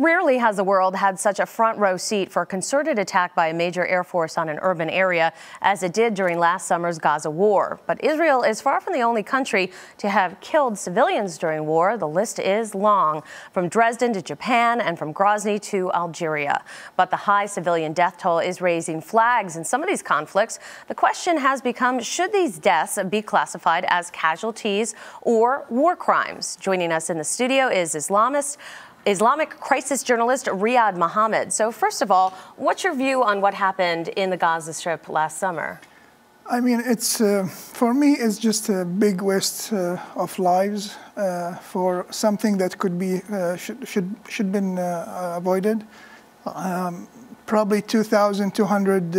Rarely has the world had such a front row seat for a concerted attack by a major air force on an urban area as it did during last summer's Gaza war. But Israel is far from the only country to have killed civilians during war. The list is long, from Dresden to Japan and from Grozny to Algeria. But the high civilian death toll is raising flags in some of these conflicts. The question has become, should these deaths be classified as casualties or war crimes? Joining us in the studio is Islamic crisis journalist Riyad Mohammed. So first of all, what's your view on what happened in the Gaza Strip last summer? I mean, it's for me, it's just a big waste of lives for something that could be should been avoided. Probably 2,200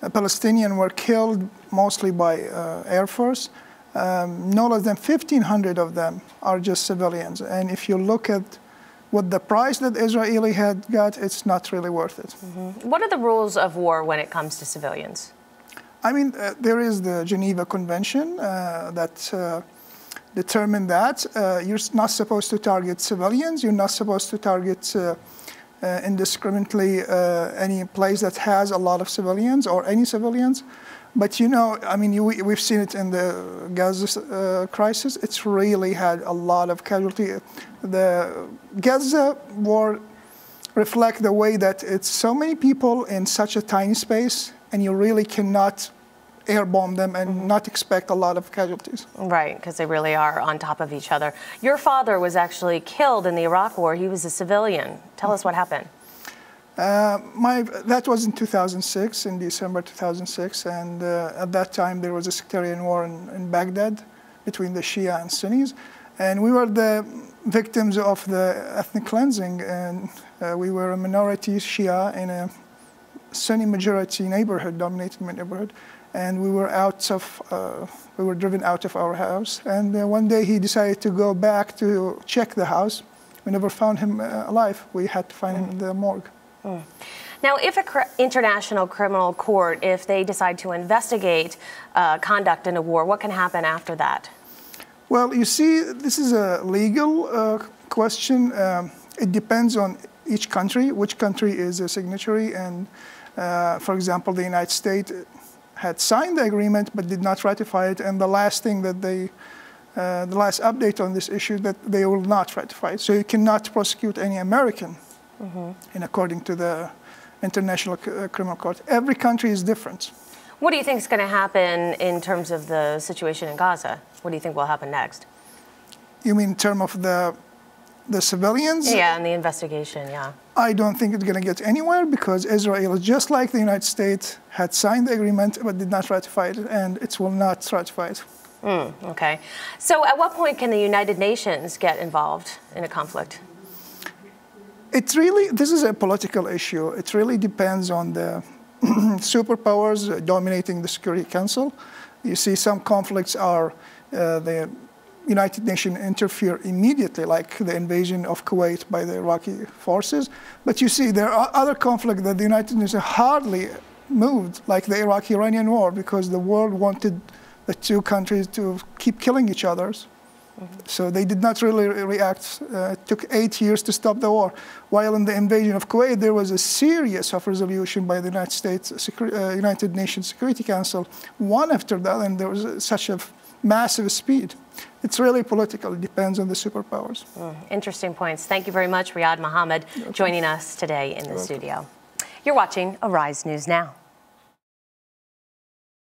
Palestinians were killed, mostly by Air Force. No less than 1,500 of them are just civilians. And if you look at what the price that Israeli had got, it's not really worth it. Mm-hmm. What are the rules of war when it comes to civilians? I mean, there is the Geneva Convention that determined that you're not supposed to target civilians. You're not supposed to target indiscriminately any place that has a lot of civilians or any civilians. But you know, I mean, we've seen it in the Gaza crisis. It's really had a lot of casualty. The Gaza war reflects the way that it's so many people in such a tiny space, and you really cannot airbomb them and not expect a lot of casualties. Right, because they really are on top of each other. Your father was actually killed in the Iraq war. He was a civilian. Tell us what happened. That was in 2006, in December 2006, and at that time there was a sectarian war in Baghdad between the Shia and Sunnis, and we were the victims of the ethnic cleansing, and we were a minority Shia in a Sunni majority neighborhood, dominated neighborhood, and we were driven out of our house, and one day he decided to go back to check the house. We never found him alive. We had to find him in the morgue. Now, if an international criminal court, if they decide to investigate conduct in a war, what can happen after that? Well, you see, this is a legal question. It depends on each country, which country is a signatory. And for example, the United States had signed the agreement but did not ratify it. And the last thing that the last update on this issue, that they will not ratify it. So you cannot prosecute any American. And according to the International Criminal Court, every country is different. What do you think is going to happen in terms of the situation in Gaza? What do you think will happen next? You mean in terms of the civilians? Yeah, and the investigation, yeah. I don't think it's going to get anywhere because Israel, just like the United States, had signed the agreement but did not ratify it, and it will not ratify it. Okay. So at what point can the United Nations get involved in a conflict? This is a political issue. It really depends on the superpowers dominating the Security Council. You see some conflicts are the United Nations interfere immediately, like the invasion of Kuwait by the Iraqi forces. But you see there are other conflicts that the United Nations hardly moved, like the Iraq-Iranian war, because the world wanted the two countries to keep killing each other. So they did not really react. It took 8 years to stop the war. While in the invasion of Kuwait, there was a series of resolution by the United Nations Security Council, one after that, and there was such a massive speed. It's really political. It depends on the superpowers. Interesting points. Thank you very much, Riyad Mohammed, joining us today in the studio. You're watching Arise News Now.